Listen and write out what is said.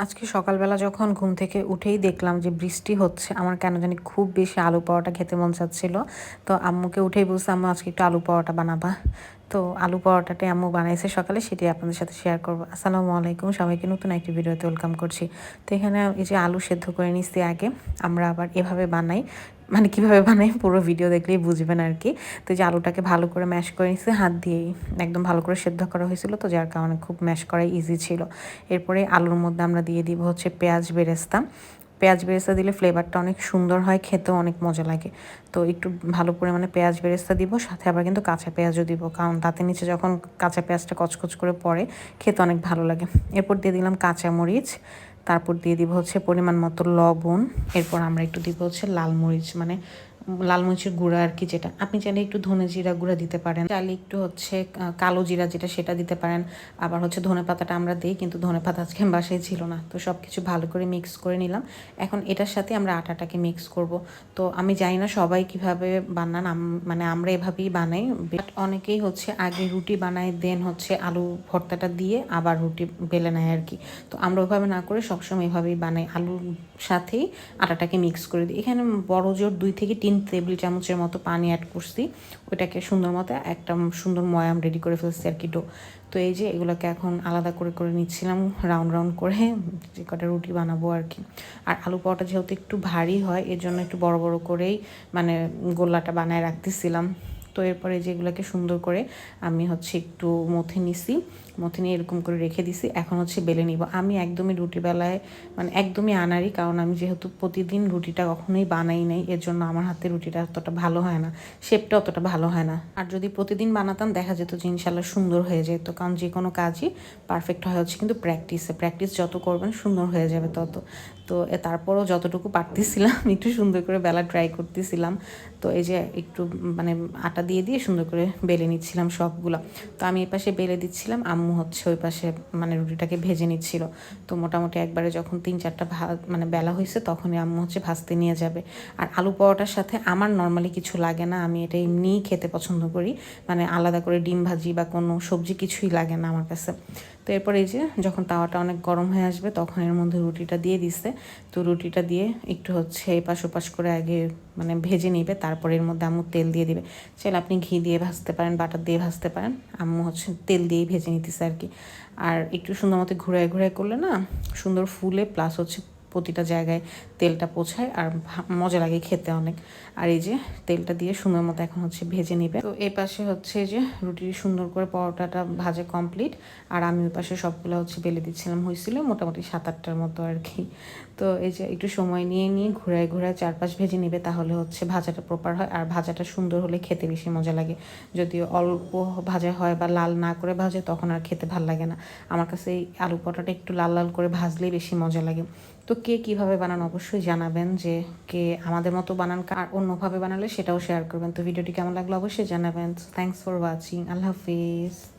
আজকে সকালবেলা যখন ঘুম থেকে উঠেই দেখলাম যে বৃষ্টি হচ্ছে, আমার কেন জানি খুব বেশি আলু পরোটা খেতে মন চাচ্ছিল। তো আম্মুকে উঠেই বলছে, আম্মু আজকে একটু আলু পরোটা বানাবা। তো আলু পরোটাটাই আম্মু বানাইছে সকালে, সেটাই আপনাদের সাথে শেয়ার করবো। আসসালামু আলাইকুম, সবাইকে নতুন একটি ভিডিওতে ওয়েলকাম করছি। তো এখানে এই যে আলু সেদ্ধ করে নিচ্ছি আগে। আমরা আবার এভাবে বানাই, মানে কীভাবে বানাই পুরো ভিডিও দেখলেই বুঝবেন আর কি। তো এই যে আলুটাকে ভালো করে ম্যাশ করে নিচ্ছি হাত দিয়েই, একদম ভালো করে সেদ্ধ করা হয়েছিল, তো যার কারণে খুব ম্যাশ করা ইজি ছিল। এরপরে আলুর মধ্যে আমরা দিয়ে দিব হচ্ছে পেঁয়াজ বেরেস্তা। পেঁয়াজ বেরেস্তা দিলে ফ্লেভারটা অনেক সুন্দর হয়, খেতেও অনেক মজা লাগে। তো একটু ভালো পরিমাণে পেঁয়াজ বেরেস্তা দিব, সাথে আবার কিন্তু কাঁচা পেঁয়াজও দিব, কারণ দাঁতের নিচে যখন কাঁচা পেঁয়াজটা কচকচ করে পড়ে খেতে অনেক ভালো লাগে। এরপর দিয়ে দিলাম কাঁচামরিচ, তারপর দিয়ে দিব হচ্ছে পরিমাণ মতো লবণ। এরপর আমরা একটু দিব হচ্ছে লাল মরিচ, মানে লাল মরিচের গুঁড়া আর কি, যেটা আপনি চাইলে একটু ধনে জিরা গুঁড়া দিতে পারেন, চাইলে একটু হচ্ছে কালো জিরা যেটা সেটা দিতে পারেন। আবার হচ্ছে ধনে পাতাটা আমরা দিই, কিন্তু ধনে পাতা আজকে বাসায় ছিল না। তো সব কিছু ভালো করে মিক্স করে নিলাম। এখন এটার সাথে আমরা আটাটাকে মিক্স করব। তো আমি জানি না সবাই কিভাবে বানান, মানে আমরা এভাবেই বানাই, বাট অনেকেই হচ্ছে আগে রুটি বানায়, দেন হচ্ছে আলু ভর্তাটা দিয়ে আবার রুটি বেলে নেয় আর কি। তো আমরা ওইভাবে না করে সবসময় এভাবেই বানাই, আলুর সাথেই আটাটাকে মিক্স করে দিই। এখানে বড় জোর 2 থেকে 3 টেবিল চামচের মতো পানি অ্যাড করছি, ওইটাকে সুন্দর মতো একটা সুন্দর ময়াম রেডি করে ফেলছি আর কি, ডো। তো এই যে এগুলোকে এখন আলাদা করে করে নিচ্ছিলাম রাউন্ড রাউন্ড করে, যে কটা রুটি বানাবো আর কি। আর আলু পরোটা যেহেতু একটু ভারী হয়, এর জন্য একটু বড় বড় করেই মানে গোলাটা বানায় রাখতেছিলাম। তো এরপরে যেগুলোকে সুন্দর করে আমি হচ্ছে একটু মথে নিছি, মথে নিয়ে এরকম করে রেখে দিছি। এখন হচ্ছে বেলে নিব। আমি একদমই রুটি বেলায় মানে একদমই আনারি, কারণ আমি যেহেতু প্রতিদিন রুটিটা কখনোই বানাই নাই, এর জন্য আমার হাতে রুটিটা অতটা ভালো হয় না, শেপটা অতটা ভালো হয় না। আর যদি প্রতিদিন বানাতাম দেখা যেত যে ইনশাল্লাহ সুন্দর হয়ে যেত, কারণ যে কোনো কাজই পারফেক্ট হয় হচ্ছে কিন্তু প্র্যাকটিস যত করবেন সুন্দর হয়ে যাবে তত। তো তারপরও যতটুকু পারতেছিলাম একটু সুন্দর করে বেলা ট্রাই করতেছিলাম। তো এই যে একটু মানে আটা দিয়ে দিয়ে সুন্দর করে বেলে নিচ্ছিলাম সবগুলো। তো আমি এই পাশে বেলে দিচ্ছিলাম, আম্মু হচ্ছে ওই পাশে মানে রুটিটাকে ভেজে নিচ্ছিল। তো মোটামুটি একবারে যখন 3-4টা মানে বেলা হয়েছে, তখনই আম্মু হচ্ছে ভাজতে নিয়ে যাবে। আর আলু পরোটার সাথে আমার নর্মালি কিছু লাগে না, আমি এটা এমনিই খেতে পছন্দ করি, মানে আলাদা করে ডিম ভাজি বা কোনো সবজি কিছুই লাগে না আমার কাছে। তো এরপর এই যে যখন তাওয়াটা অনেক গরম হয়ে আসবে, তখন এর মধ্যে রুটিটা দিয়ে দিছে। তো রুটিটা দিয়ে একটু হচ্ছে এপাশ ওপাশ করে আগে মানে ভেজে নিবে, তারপর এর মধ্যে আম্মু তেল দিয়ে দিবে। চাইলে আপনি ঘি দিয়ে ভাজতে পারেন, বাটার দিয়ে ভাজতে পারেন, আম্মু হচ্ছে তেল দিয়েই ভেজে নিতেছে আর কি। আর একটু সুন্দর মতো ঘুরায় ঘুরায় করলে না সুন্দর ফুলে, প্লাস হচ্ছে প্রতিটা জায়গায় তেলটা পৌঁছায়, আর মজা লাগে খেতে অনেক। আর এই যে তেলটা দিয়ে সুন্দর মতো এখন হচ্ছে ভেজে নিবে। তো এই পাশে হচ্ছে যে রুটি সুন্দর করে পরোটাটা ভাজা কমপ্লিট, আর আমি ওই পাশে সবগুলো হচ্ছে বেলে দিচ্ছিলাম, হয়েছিল মোটামুটি 7-8টার মতো আর কি। তো এই যে একটু সময় নিয়ে নিয়ে ঘুরায় ঘুরায় চারপাশ ভেজে নিবে, তাহলে হচ্ছে ভাজাটা প্রপার হয়। আর ভাজাটা সুন্দর হলে খেতে বেশি মজা লাগে। যদি অল্প ভাজা হয় বা লাল না করে ভাজে, তখন আর খেতে ভাল লাগে না। আমার কাছে এই আলু পরোটাটা একটু লাল লাল করে ভাজলেই বেশি মজা লাগে। তো কে কীভাবে বানান অবশ্যই জানাবেন, যে কে আমাদের মতো বানান আর অন্যভাবে বানালে সেটাও শেয়ার করবেন। তো ভিডিওটি কেমন লাগলো অবশ্যই জানাবেন। Thanks for watching, Allah Hafiz.